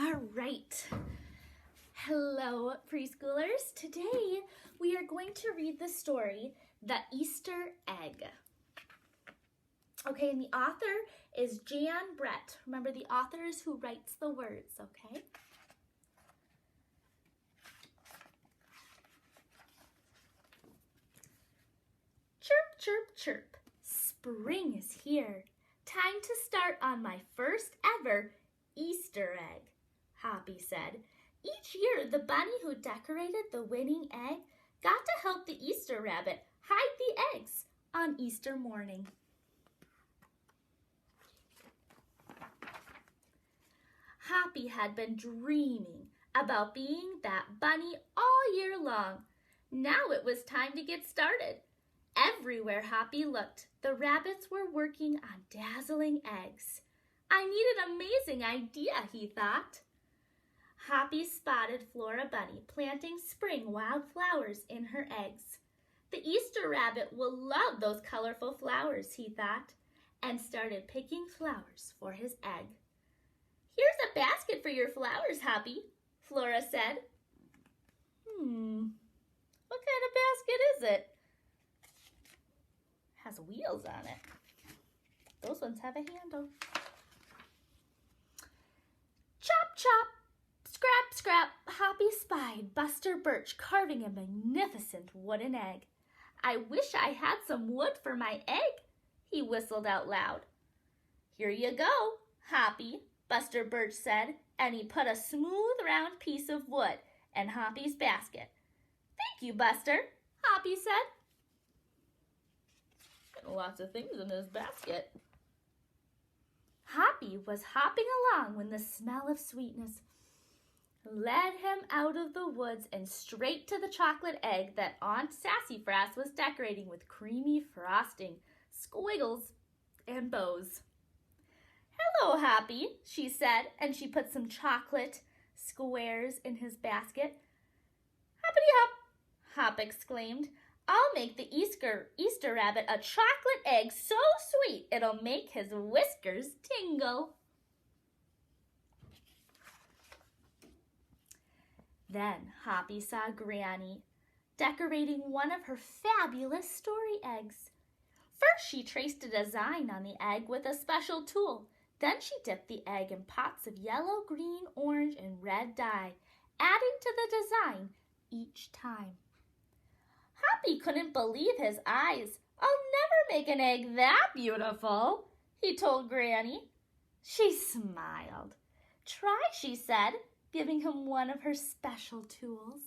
All right. Hello, preschoolers. Today we are going to read the story, The Easter Egg. Okay, and the author is Jan Brett. Remember, the author is who writes the words, okay? Chirp, chirp, chirp. Spring is here. Time to start on my first ever Easter egg, Hoppy said. Each year, the bunny who decorated the winning egg got to help the Easter rabbit hide the eggs on Easter morning. Hoppy had been dreaming about being that bunny all year long. Now it was time to get started. Everywhere Hoppy looked, the rabbits were working on dazzling eggs. I need an amazing idea, he thought. Hoppy spotted Flora Bunny planting spring wildflowers in her eggs. The Easter rabbit will love those colorful flowers, he thought, and started picking flowers for his egg. Here's a basket for your flowers, Hoppy, Flora said. What kind of basket is it? Has wheels on it. Those ones have a handle. Chop, chop, scrap, scrap, Hoppy spied Buster Birch carving a magnificent wooden egg. I wish I had some wood for my egg, he whistled out loud. Here you go, Hoppy, Buster Birch said, and he put a smooth round piece of wood in Hoppy's basket. Thank you, Buster, Hoppy said. Lots of things in his basket. Hoppy was hopping along when the smell of sweetness led him out of the woods and straight to the chocolate egg that Aunt Sassafras was decorating with creamy frosting, squiggles, and bows. Hello, Hoppy, she said, and she put some chocolate squares in his basket. Hoppity hop, Hop exclaimed. I'll make the Easter rabbit a chocolate egg so sweet it'll make his whiskers tingle. Then Hoppy saw Granny decorating one of her fabulous story eggs. First, she traced a design on the egg with a special tool. Then she dipped the egg in pots of yellow, green, orange, and red dye, adding to the design each time. Hoppy couldn't believe his eyes. I'll never make an egg that beautiful, he told Granny. She smiled. Try, she said, giving him one of her special tools.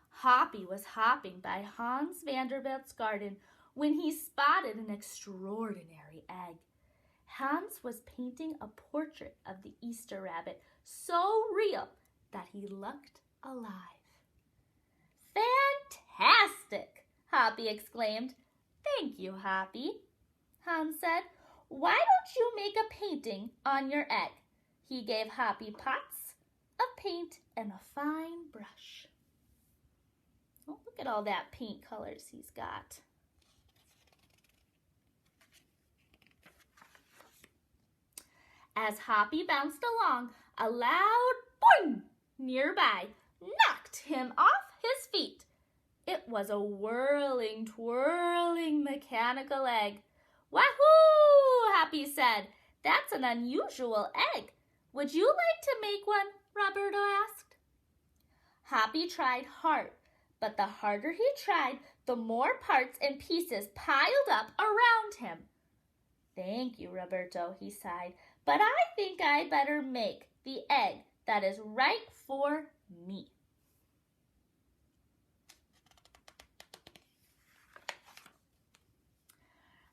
Hoppy was hopping by Hans Vanderbilt's garden when he spotted an extraordinary egg. Hans was painting a portrait of the Easter rabbit so real that he looked alive. Fantastic, Hoppy exclaimed. Thank you, Hoppy, Hans said. Why don't you make a painting on your egg? He gave Hoppy pots of paint and a fine brush. Oh, look at all that paint colors he's got. As Hoppy bounced along, a loud boing nearby knocked him off his feet. It was a whirling, twirling mechanical egg. Wahoo! Hoppy said. That's an unusual egg. Would you like to make one? Roberto asked. Hoppy tried hard, but the harder he tried, the more parts and pieces piled up around him. Thank you, Roberto, he sighed, but I think I better make the egg that is right for me.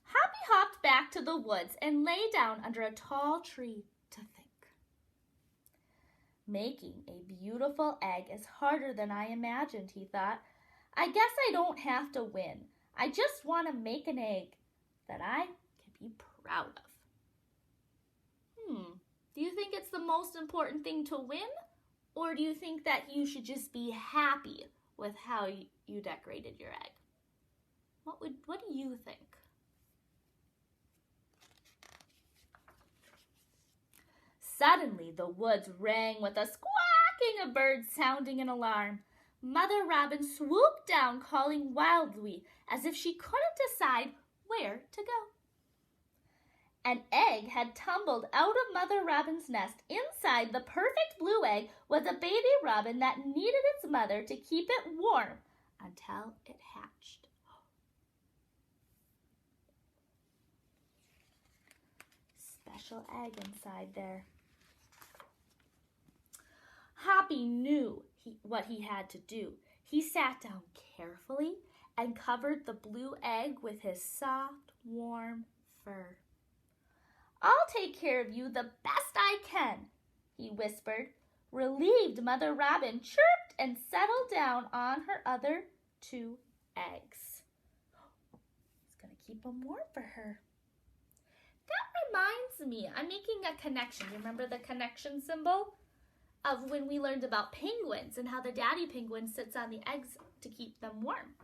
Hoppy hopped back to the woods and lay down under a tall tree to think. Making a beautiful egg is harder than I imagined, he thought. I guess I don't have to win. I just want to make an egg that I can be proud of. Do you think it's the most important thing to win? Or do you think that you should just be happy with how you decorated your egg? What do you think? Suddenly the woods rang with a squawking of birds sounding an alarm. Mother Robin swooped down, calling wildly, as if she couldn't decide where to go. An egg had tumbled out of Mother Robin's nest. Inside the perfect blue egg was a baby robin that needed its mother to keep it warm until it hatched. Special egg inside there. Hoppy knew what he had to do. He sat down carefully and covered the blue egg with his soft, warm fur. "I'll take care of you the best I can," he whispered. Relieved, Mother Robin chirped and settled down on her other 2 eggs. He's going to keep them warm for her. That reminds me, I'm making a connection. Remember the connection symbol? Of when we learned about penguins and how the daddy penguin sits on the eggs to keep them warm.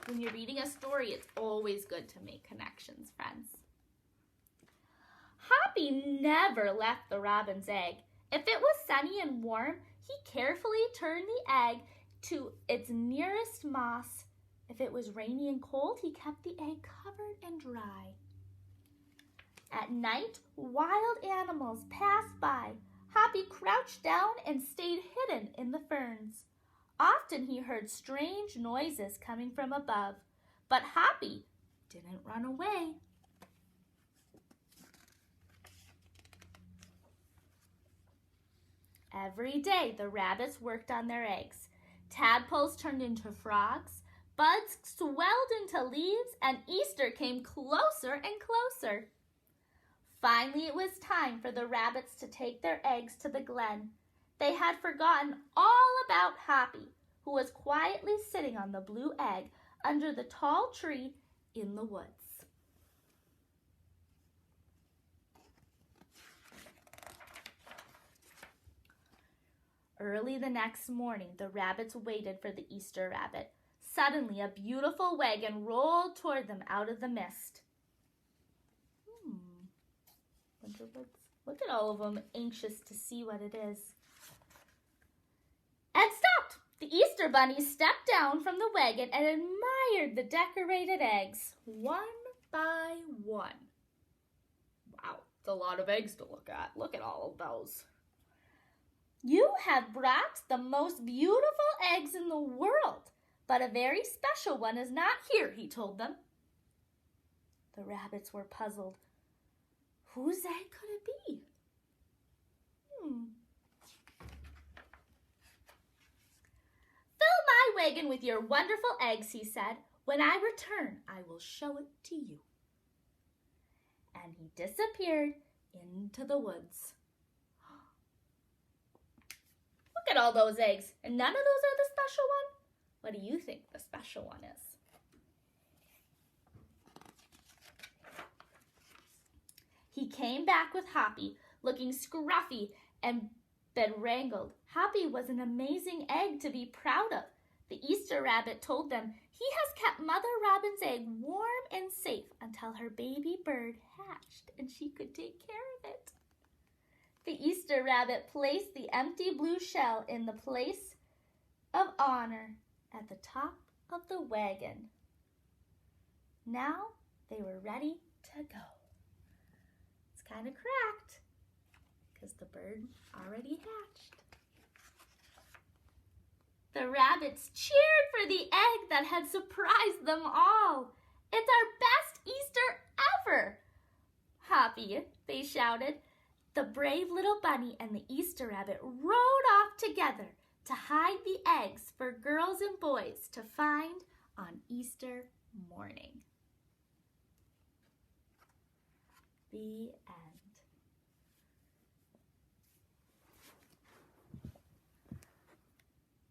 When you're reading a story, it's always good to make connections, friends. Hoppy never left the robin's egg. If it was sunny and warm, he carefully turned the egg to its nearest moss. If it was rainy and cold, he kept the egg covered and dry. At night, wild animals passed by. Hoppy crouched down and stayed hidden in the ferns. Often he heard strange noises coming from above, but Hoppy didn't run away. Every day the rabbits worked on their eggs. Tadpoles turned into frogs, buds swelled into leaves, and Easter came closer and closer. Finally, it was time for the rabbits to take their eggs to the glen. They had forgotten all about Hoppy, who was quietly sitting on the blue egg under the tall tree in the woods. Early the next morning, the rabbits waited for the Easter rabbit. Suddenly, a beautiful wagon rolled toward them out of the mist. Look at all of them, anxious to see what it is. And stopped! The Easter bunny stepped down from the wagon and admired the decorated eggs, one by one. Wow, it's a lot of eggs to look at. Look at all of those. "You have brought the most beautiful eggs in the world, but a very special one is not here," he told them. The rabbits were puzzled. Whose egg could it be? "Fill my wagon with your wonderful eggs," he said. "When I return, I will show it to you." And he disappeared into the woods. Look at all those eggs, and none of those are the special one? What do you think the special one is? He came back with Hoppy, looking scruffy and bedraggled. Hoppy was an amazing egg to be proud of. The Easter rabbit told them he has kept Mother Robin's egg warm and safe until her baby bird hatched and she could take care of it. The Easter rabbit placed the empty blue shell in the place of honor at the top of the wagon. Now they were ready to go. It's kind of cracked because the bird already hatched. The rabbits cheered for the egg that had surprised them all. "It's our best Easter ever, Hoppy," they shouted. The brave little bunny and the Easter rabbit rode off together to hide the eggs for girls and boys to find on Easter morning. The end.